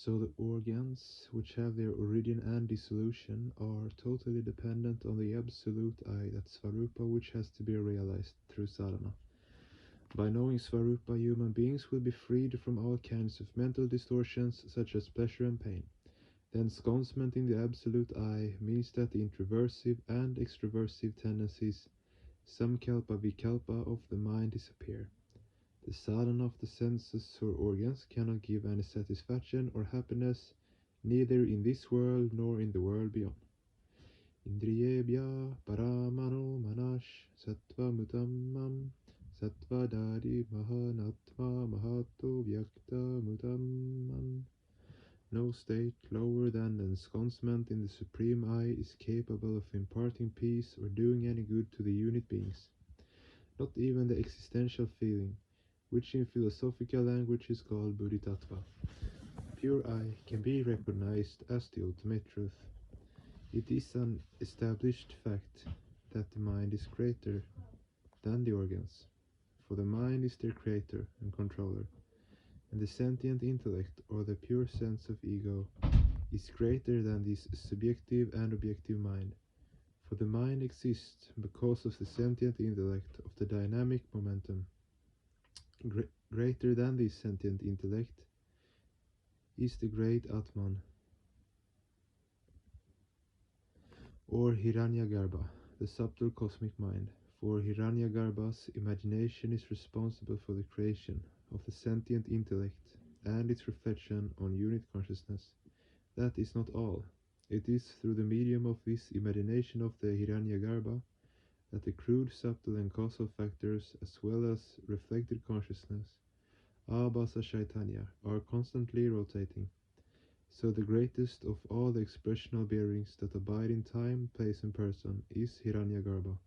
So the organs, which have their origin and dissolution, are totally dependent on the absolute I, that Svarupa, which has to be realized through sadhana. By knowing Svarupa, human beings will be freed from all kinds of mental distortions such as pleasure and pain. The ensconcement in the absolute I means that the introversive and extroversive tendencies, samkalpa vikalpa, of the mind disappear. The sadhana of the senses or organs cannot give any satisfaction or happiness, neither in this world nor in the world beyond. Indriyebhya paramano manash sattva mutammam sattva dadi mahanatma mahato vyakta mutammam. No state lower than the ensconcement in the Supreme I is capable of imparting peace or doing any good to the unit beings. Not even the existential feeling, which in philosophical language is called Bodhitattva. Pure I can be recognized as the ultimate truth. It is an established fact that the mind is greater than the organs, for the mind is their creator and controller, and the sentient intellect, or the pure sense of ego, is greater than this subjective and objective mind, for the mind exists because of the sentient intellect of the dynamic momentum. Greater than this sentient intellect is the great Atman, or Hiranyagarbha, the subtle cosmic mind, for Hiranyagarbha's imagination is responsible for the creation of the sentient intellect and its reflection on unit consciousness. That is not all. It is through the medium of this imagination of the Hiranyagarbha that the crude, subtle and causal factors, as well as reflected consciousness, Abhasa Chaitanya, are constantly rotating. So the greatest of all the expressional bearings that abide in time, place and person is Hiranyagarbha.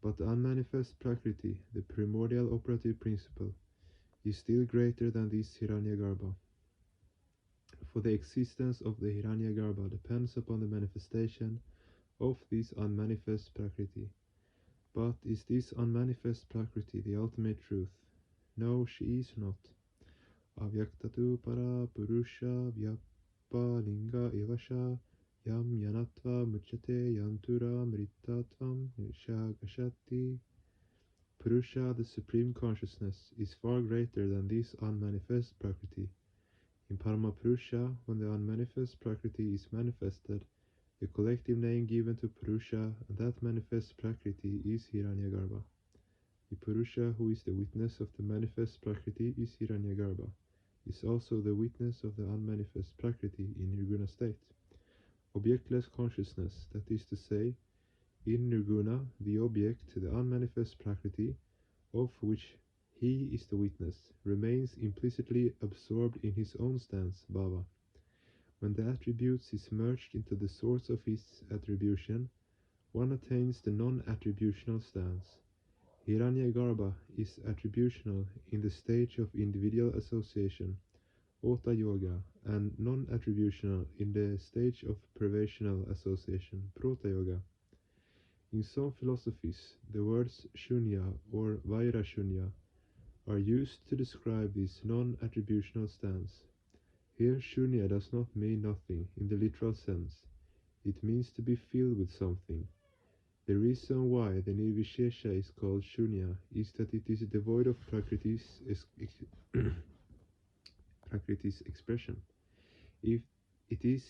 But the unmanifest Prakriti, the primordial operative principle, is still greater than this Hiranyagarbha. For the existence of the Hiranyagarbha depends upon the manifestation of this unmanifest Prakriti. But is this unmanifest Prakriti the ultimate truth? No, she is not. Avyaktatu para purusha vyapalinga evasha yam yanatva muchate yantura mritatvam nishagashati. Purusha, the supreme consciousness, is far greater than this unmanifest Prakriti. In Paramapurusha, when the unmanifest Prakriti is manifested, the collective name given to Purusha, that manifest Prakriti, is Hiranyagarbha. The Purusha, who is the witness of the manifest Prakriti, is Hiranyagarbha, is also the witness of the unmanifest Prakriti in Nirguna state. Objectless consciousness, that is to say, in Nirguna, the object, the unmanifest Prakriti, of which he is the witness, remains implicitly absorbed in his own stance, bhava. When the attributes is merged into the source of his attribution, one attains the non-attributional stance. Hiranyagarbha is attributional in the stage of individual association, Ota Yoga, and non-attributional in the stage of privational association, Prota Yoga. In some philosophies, the words shunya or vairashunya are used to describe this non-attributional stance. Here shunya does not mean nothing in the literal sense. It means to be filled with something. The reason why the nirvishesha is called shunya is that it is devoid of Prakriti's expression. If it is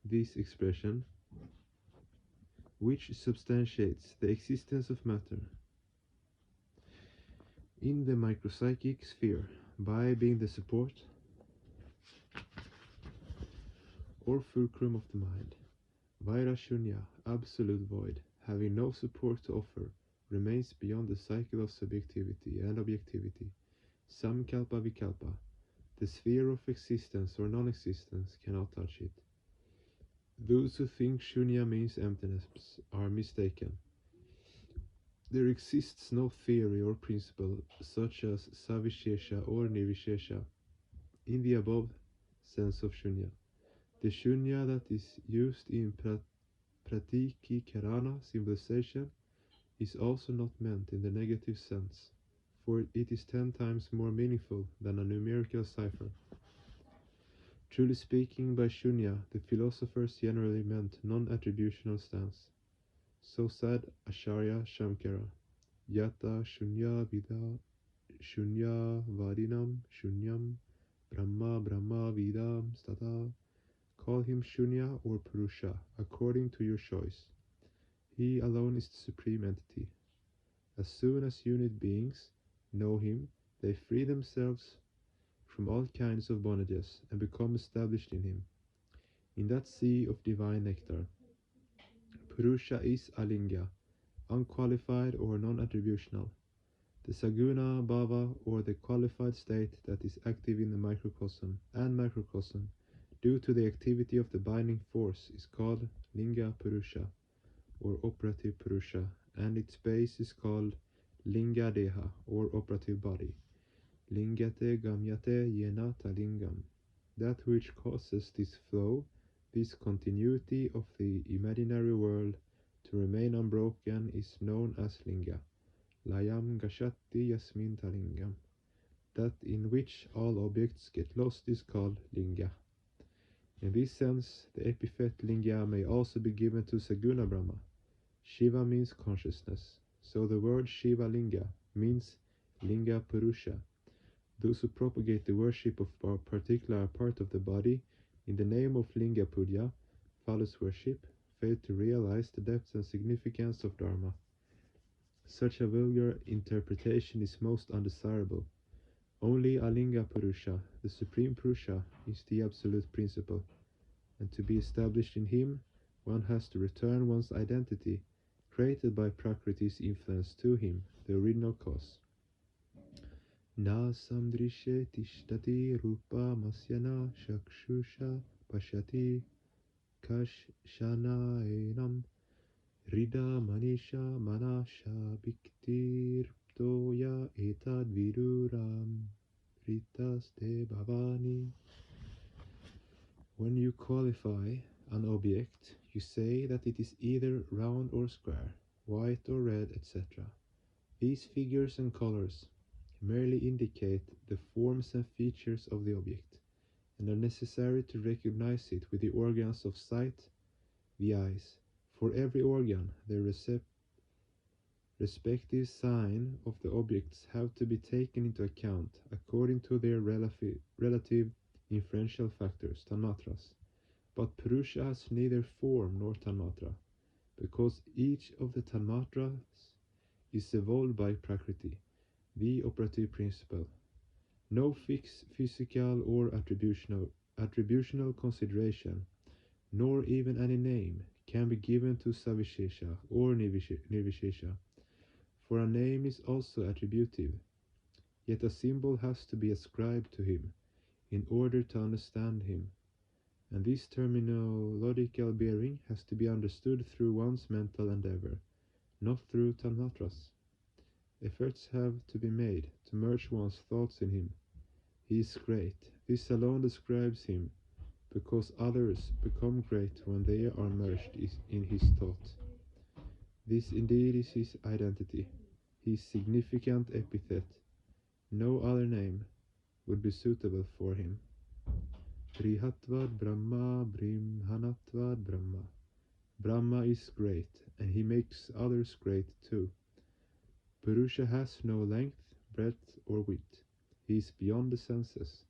this expression which substantiates the existence of matter in the micropsychic sphere by being the support or fulcrum of the mind. Vairashunya, absolute void, having no support to offer, remains beyond the cycle of subjectivity and objectivity. Samkalpa vikalpa, the sphere of existence or non-existence, cannot touch it. Those who think shunya means emptiness are mistaken. There exists no theory or principle such as savishesha or nirvishesha in the above sense of shunya. The shunya that is used in pratikikarana symbolization is also not meant in the negative sense, for it is 10 times more meaningful than a numerical cipher. Truly speaking, by shunya, the philosophers generally meant non-attributional stance. So said Acharya Shankara. Yata shunya vida shunya vadinam shunyam brahma brahma vidam stata. Call him shunya or purusha, according to your choice. He alone is the supreme entity. As soon as unit beings know him, they free themselves from all kinds of bondages and become established in him. In that sea of divine nectar, Purusha is alinga, unqualified or non-attributional, the saguna bhava or the qualified state that is active in the microcosm and macrocosm due to the activity of the binding force is called linga purusha or operative purusha, and its base is called linga deha or operative body. Lingate gamyate yena talingam. That which causes this flow, this continuity of the imaginary world to remain unbroken is known as linga. Layam gashati yasmin talingam. That in which all objects get lost is called linga. In this sense, the epithet linga may also be given to Saguna Brahma. Shiva means consciousness, so the word Shiva Linga means Linga Purusha. Those who propagate the worship of a particular part of the body in the name of Linga Puja, phallus worship, fail to realize the depth and significance of Dharma. Such a vulgar interpretation is most undesirable. Only Alinga Purusha, the Supreme Purusha, is the absolute principle, and to be established in him, one has to return one's identity, created by Prakriti's influence, to him, the original cause. Na samdrishe tishtati rupa masyana shakshusha pashyati kashshana enam rida manisha manasha bhiktirptoya etad viduram ritaste bhavani. When you qualify an object, you say that it is either round or square, white or red, etc. These figures and colors merely indicate the forms and features of the object, and are necessary to recognize it with the organs of sight, the eyes. For every organ, the respective sign of the objects have to be taken into account according to their relative inferential factors, tanmatras. But Purusha has neither form nor tanmatra, because each of the tanmatras is evolved by Prakriti, the operative principle. No fixed physical or attributional consideration, nor even any name, can be given to Savishesha or Nirvishesha, for a name is also attributive, yet a symbol has to be ascribed to him in order to understand him, and this terminological bearing has to be understood through one's mental endeavor, not through tanmatras. Efforts have to be made to merge one's thoughts in him. He is great. This alone describes him, because others become great when they are merged in his thought. This indeed is his identity, his significant epithet. No other name would be suitable for him. Brihatvad Brahma Brimhanatvad Brahma. Brahma is great, and he makes others great too. Purusha has no length, breadth, or width. He is beyond the senses.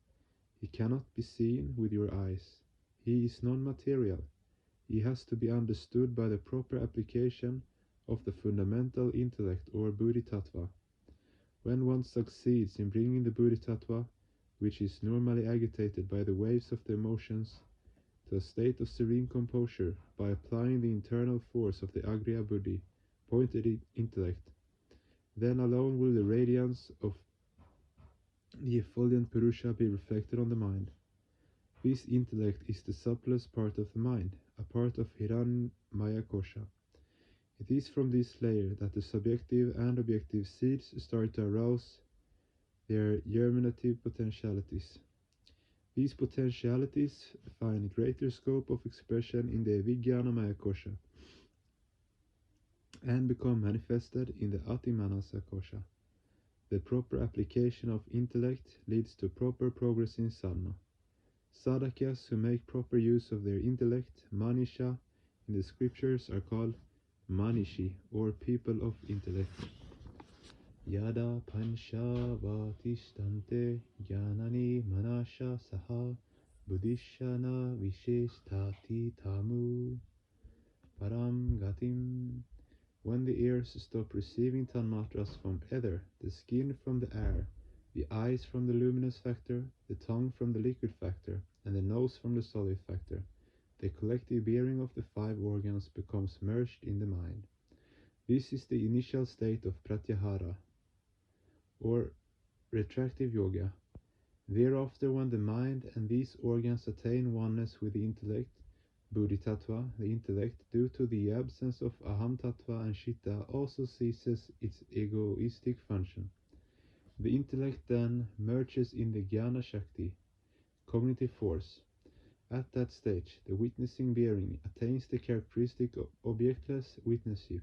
He cannot be seen with your eyes. He is non-material. He has to be understood by the proper application of the fundamental intellect or Bodhitattva. When one succeeds in bringing the Bodhitattva, which is normally agitated by the waves of the emotions, to a state of serene composure by applying the internal force of the Agriya Buddhi, pointed intellect, then alone will the radiance of the effulgent Purusha be reflected on the mind. This intellect is the subtlest part of the mind, a part of Hiranyamaya Kosha. It is from this layer that the subjective and objective seeds start to arouse their germinative potentialities. These potentialities find greater scope of expression in the Vijnanamaya Kosha and become manifested in the Atimanasa Kosha. The proper application of intellect leads to proper progress in sadhana. Sadhakas who make proper use of their intellect, manisha, in the scriptures are called manishi, or people of intellect. Yada pansha vatishtante jnanani manasha saha buddhishana vishesthati tamu param gatim. When the ears stop receiving tanmatras from ether, the skin from the air, the eyes from the luminous factor, the tongue from the liquid factor, and the nose from the solid factor, the collective bearing of the 5 organs becomes merged in the mind. This is the initial state of pratyahara, or retractive yoga. Thereafter, when the mind and these organs attain oneness with the intellect, Bodhitattva, the intellect, due to the absence of Aham Tattva and Chitta, also ceases its egoistic function. The intellect then merges in the Jnana Shakti, cognitive force. At that stage, the witnessing bearing attains the characteristic of objectless witnesship.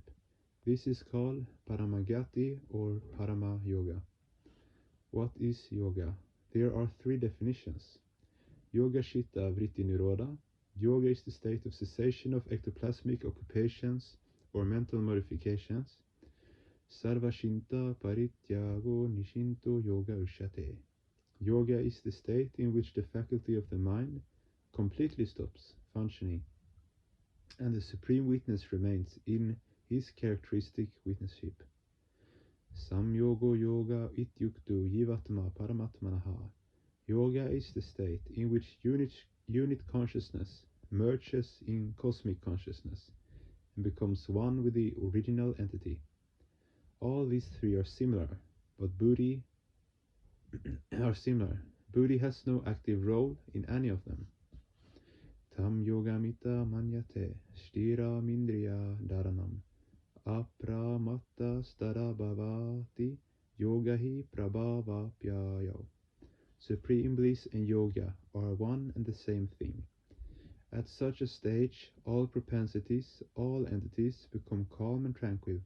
This is called Paramagati or Parama Yoga. What is yoga? There are 3 definitions. Yoga Chitta Vritti Nirodha. Yoga is the state of cessation of ectoplasmic occupations or mental modifications. Sarvashinta Parityago Nishinto Yoga Ushate. Yoga is the state in which the faculty of the mind completely stops functioning, and the supreme witness remains in his characteristic witnesship. Samyogo Yoga Ityuktu Jivatma Paramatmanaha. Yoga is the state in which unit consciousness merges in cosmic consciousness and becomes one with the original entity. All these 3 are similar, but Buddhi Buddhi has no active role in any of them. Tam yogamita manyate stira mindriya dharanam apramatta stadabhavati yogahi prabhavapyayo. Supreme bliss and yoga are one and the same thing. At such a stage, all propensities, all entities become calm and tranquil.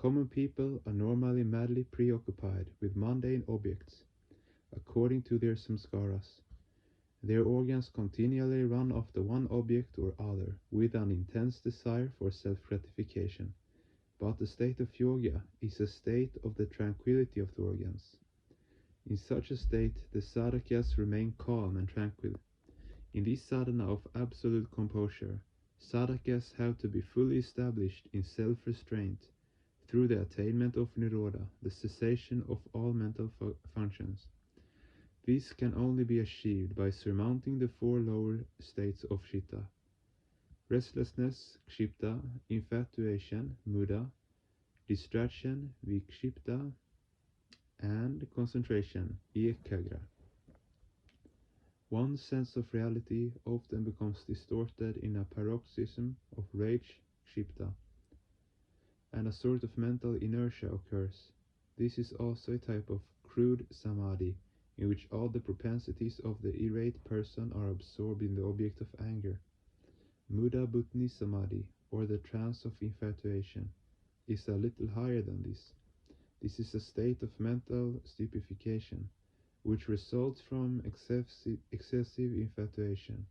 Common people are normally madly preoccupied with mundane objects, according to their samskaras. Their organs continually run after one object or other, with an intense desire for self-gratification. But the state of yoga is a state of the tranquility of the organs. In such a state, the sadhakas remain calm and tranquil. In this sadhana of absolute composure, sadhakas have to be fully established in self-restraint through the attainment of nirodha, the cessation of all mental functions. This can only be achieved by surmounting the 4 lower states of chitta: restlessness, kshipta; infatuation, muda; distraction, vikshipta; and concentration, ekagra. One's sense of reality often becomes distorted in a paroxysm of rage, kshipta, and a sort of mental inertia occurs. This is also a type of crude samadhi, in which all the propensities of the irate person are absorbed in the object of anger. Muda Bhutni Samadhi, or the trance of infatuation, is a little higher than this. This is a state of mental stupefaction, which results from excessive infatuation,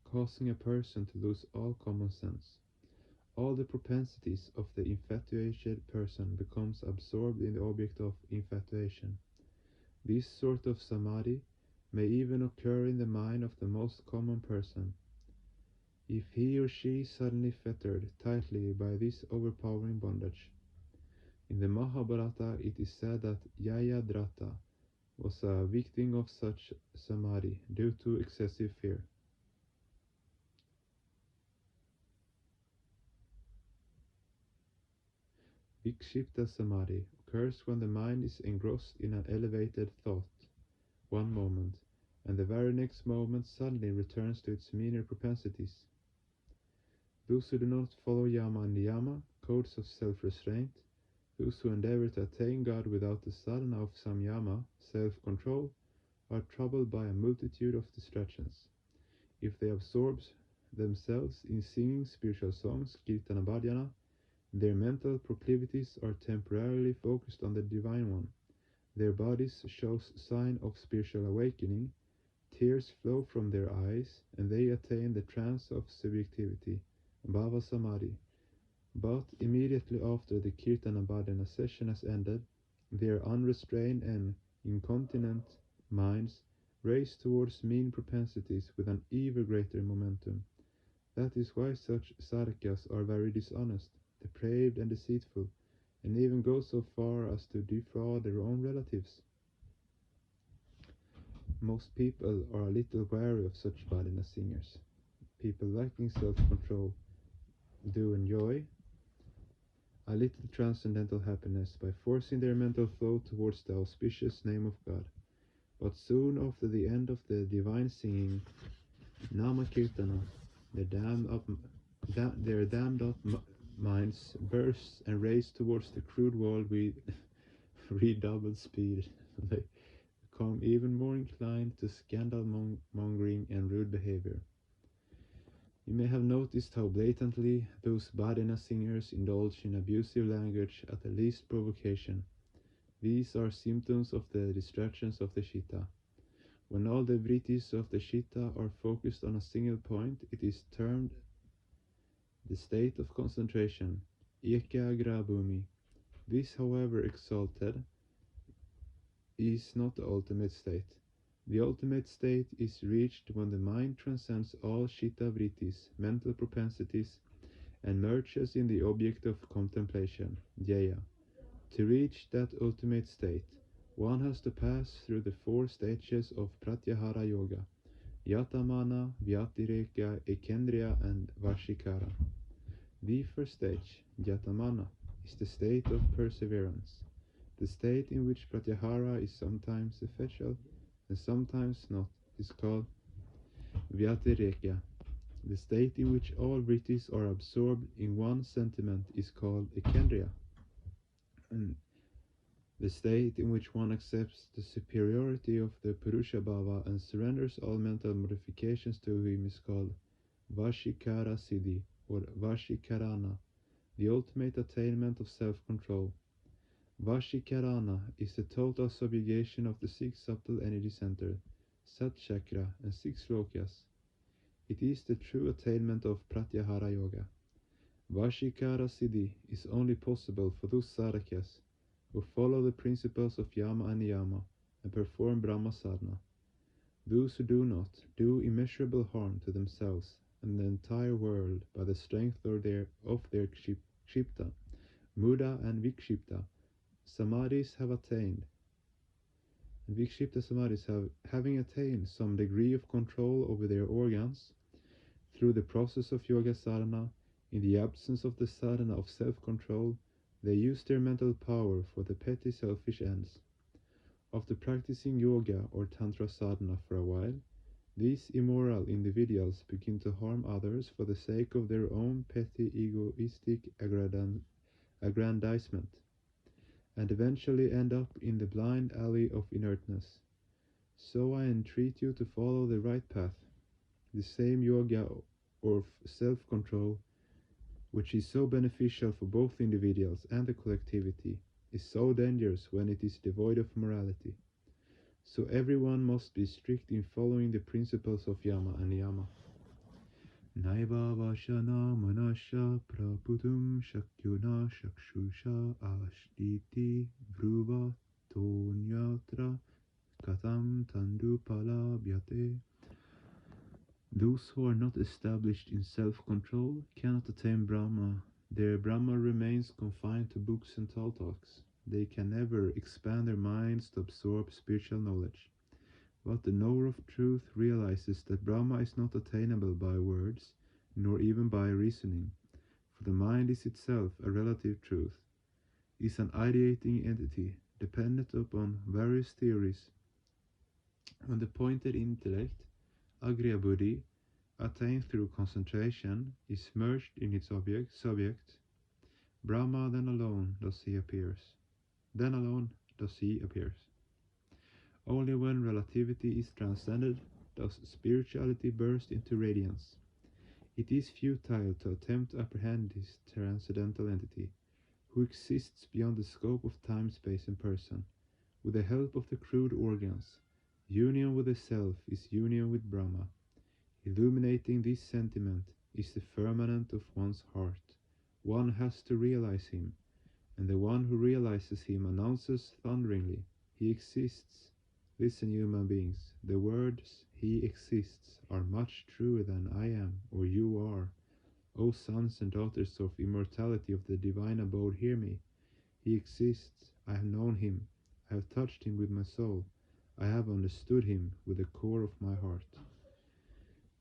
causing a person to lose all common sense. All the propensities of the infatuated person becomes absorbed in the object of infatuation. This sort of samadhi may even occur in the mind of the most common person. If he or she is suddenly fettered tightly by this overpowering bondage. In the Mahabharata it is said that Jayadratha was a victim of such samadhi due to excessive fear. Vikshipta Samadhi occurs when the mind is engrossed in an elevated thought one moment, and the very next moment suddenly returns to its meaner propensities. Those who do not follow yama and niyama, codes of self-restraint, those who endeavor to attain God without the sadhana of samyama, self-control, are troubled by a multitude of distractions. If they absorb themselves in singing spiritual songs, kirtana bhajana, their mental proclivities are temporarily focused on the Divine One. Their bodies show sign of spiritual awakening, Tears flow from their eyes, and they attain the trance of subjectivity, bhava samadhi. But immediately after the Kirtana Bhajana session has ended, their unrestrained and incontinent minds race towards mean propensities with an even greater momentum. That is why such sadhakas are very dishonest, depraved and deceitful, and even go so far as to defraud their own relatives. Most people are a little wary of such bhajana singers. People lacking self-control do enjoy a little transcendental happiness by forcing their mental flow towards the auspicious name of God. But soon after the end of the divine singing, Namakirtana, their damned up minds burst and race towards the crude world with redoubled speed. They become even more inclined to scandal mongering and rude behavior. You may have noticed how blatantly those bhajana singers indulge in abusive language at the least provocation. These are symptoms of the distractions of the citta. When all the vrittis of the citta are focused on a single point, it is termed the state of concentration, ekagra bhumi. This, however exalted, is not the ultimate state. The ultimate state is reached when the mind transcends all citta vrittis, mental propensities, and merges in the object of contemplation, dhyaya. To reach that ultimate state, one has to pass through the 4 stages of pratyahara yoga, yatamana, vyatireka, ekendriya, and vashikara. The first stage, yatamana, is the state of perseverance, the state in which pratyahara is sometimes effectual and sometimes not, is called vyatireka. The state in which all vrittis are absorbed in one sentiment is called ekendriya. And the state in which one accepts the superiority of the Purusha Bhava and surrenders all mental modifications to him is called Vashikara Siddhi or Vashikarana, the ultimate attainment of self-control. Vashikarana is the total subjugation of the 6 subtle energy centers, Sat Chakra and 6 lokas. It is the true attainment of Pratyahara Yoga. Vashikara Siddhi is only possible for those sadhakas who follow the principles of Yama and Niyama and perform Brahma Sadhana. Those who do not do immeasurable harm to themselves and the entire world by the strength of their kshipta, muda and vikshipta samadhis have attained. And vikshipta samadhis having attained some degree of control over their organs through the process of yoga sadhana, in the absence of the sadhana of self-control, they use their mental power for the petty selfish ends. After practicing yoga or tantra sadhana for a while, these immoral individuals begin to harm others for the sake of their own petty egoistic aggrandizement, and eventually end up in the blind alley of inertness. So I entreat you to follow the right path, the same yoga or self-control which is so beneficial for both individuals and the collectivity, is so dangerous when it is devoid of morality. So everyone must be strict in following the principles of Yama and Niyama. Naiva vashana manasya praputum shakyuna shakshusha ashtiti vruva tonyatra katam tandupala bhyate. Those who are not established in self-control cannot attain Brahma. Their Brahma remains confined to books and tall talks. They can never expand their minds to absorb spiritual knowledge. But the knower of truth realizes that Brahma is not attainable by words, nor even by reasoning, for the mind is itself a relative truth, is an ideating entity, dependent upon various theories. When the pointed intellect, Agriya Buddhi, attained through concentration, is merged in its subject, Brahma then alone does he appears. Only when relativity is transcended does spirituality burst into radiance. It is futile to attempt to apprehend this transcendental entity, who exists beyond the scope of time, space, and person, with the help of the crude organs. Union with the self is union with Brahma. Illuminating this sentiment is the firmament of one's heart. One has to realize him, and the one who realizes him announces thunderingly, "He exists." Listen, human beings, the words "He exists" are much truer than I am or you are. O sons and daughters of immortality of the divine abode, hear me. He exists. I have known him. I have touched him with my soul. I have understood him with the core of my heart.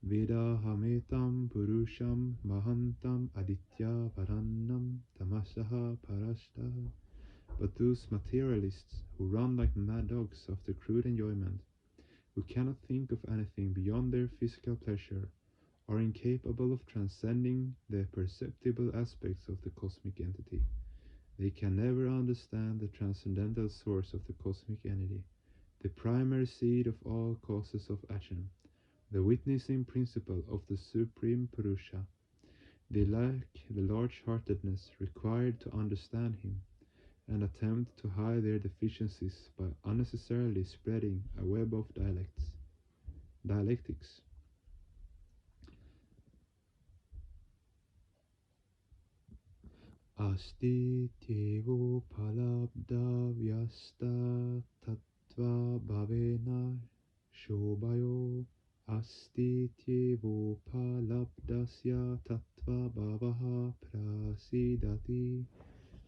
Vedahametam purusham mahantam aditya varannam tamasaha parashta. But those materialists who run like mad dogs after crude enjoyment, who cannot think of anything beyond their physical pleasure, are incapable of transcending the perceptible aspects of the cosmic entity. They can never understand the transcendental source of the cosmic entity, the primary seed of all causes of action, the witnessing principle of the Supreme Purusha. They lack the large-heartedness required to understand him, and attempt to hide their deficiencies by unnecessarily spreading a web of dialectics. Asti tyevo palabda vyasta tattva bhavena shobhayo. Asti tyevo palabdasya tattva bhavaha prasidati.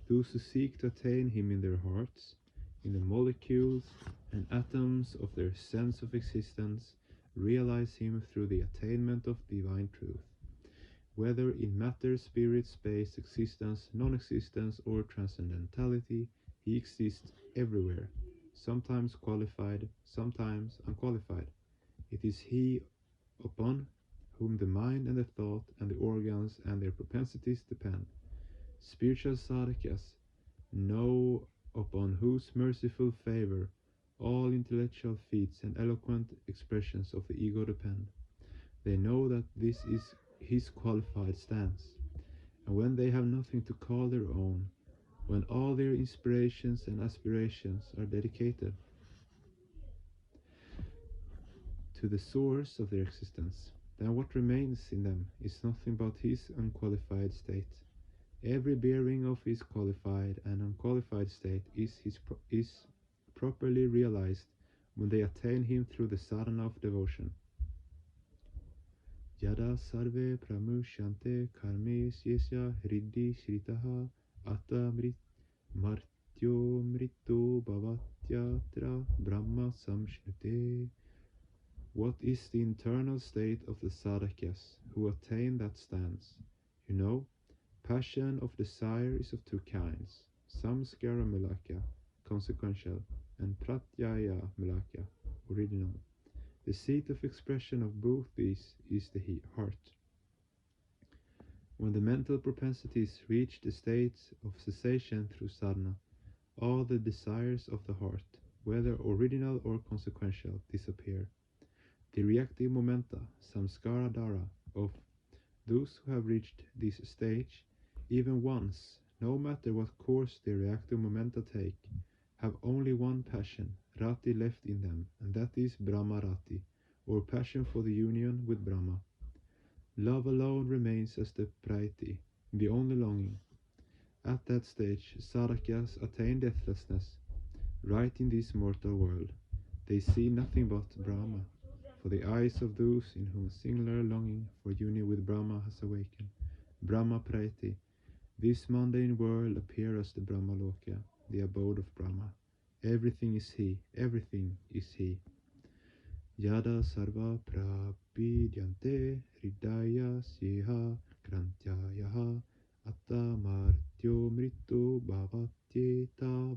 Those who seek to attain him in their hearts, in the molecules and atoms of their sense of existence, realize him through the attainment of divine truth. Whether in matter, spirit, space, existence, non-existence, or transcendentality, he exists everywhere, sometimes qualified, sometimes unqualified. It is he upon whom the mind and the thought and the organs and their propensities depend. Spiritual sadhakas know upon whose merciful favor all intellectual feats and eloquent expressions of the ego depend. They know that this is his qualified stance, and when they have nothing to call their own, when all their inspirations and aspirations are dedicated to the source of their existence, then what remains in them is nothing but his unqualified state. Every bearing of his qualified and unqualified state is properly realized when they attain him through the sadhana of devotion. Yada sarve pramushyante karmes yesya hriddi shritaha atamrit martyo mritto bhavatyatra brahma samshnute. What is the internal state of the sadhakas who attain that stance? You know, passion of desire is of two kinds, samskara mulaka, consequential, and pratyaya mulaka, original. The seat of expression of both these is the heart. When the mental propensities reach the state of cessation through sadhana, all the desires of the heart, whether original or consequential, disappear. The reactive momenta, samskara dara, of those who have reached this stage, even once, no matter what course their reactive momenta take, have only one passion, rati, left in them, and that is Brahma rati, or passion for the union with Brahma. Love alone remains as the praiti, the only longing. At that stage, sadhakas attain deathlessness, right in this mortal world. They see nothing but Brahma, for the eyes of those in whom singular longing for union with Brahma has awakened. Brahma praiti, this mundane world appears as the Brahmaloka, the abode of Brahma. Everything is he, everything is he. Yada sarva prapidyante hridaya siha krantyayaha atta martyo mritto bhavatyeta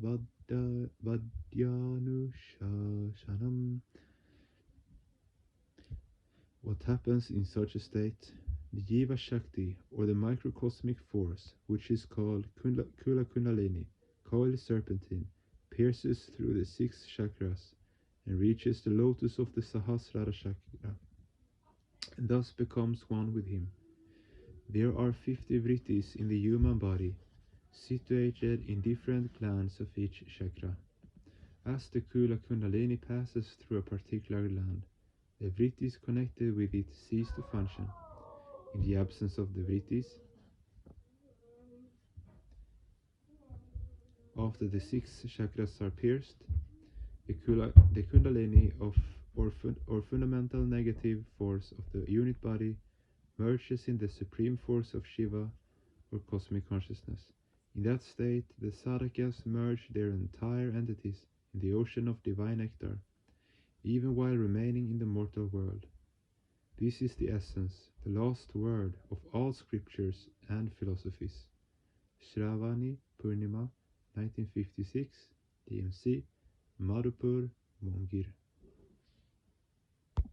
vadyanushashanam. What happens in such a state? The Jiva Shakti, or the microcosmic force, which is called Kula Kundalini, coiled serpentine, pierces through the 6 chakras and reaches the lotus of the Sahasrara chakra, and thus becomes one with him. There are 50 vrittis in the human body, situated in different glands of each chakra. As the Kula Kundalini passes through a particular gland, the vrittis connected with it cease to function. In the absence of the vrittis, after the 6 chakras are pierced, the Kundalini or fundamental negative force of the unit body merges in the supreme force of Shiva or cosmic consciousness. In that state, the sadhakas merge their entire entities in the ocean of divine nectar, even while remaining in the mortal world. This is the essence, the last word of all scriptures and philosophies. Shravani Purnima, 1956, DMC, Madhupur, Mongir.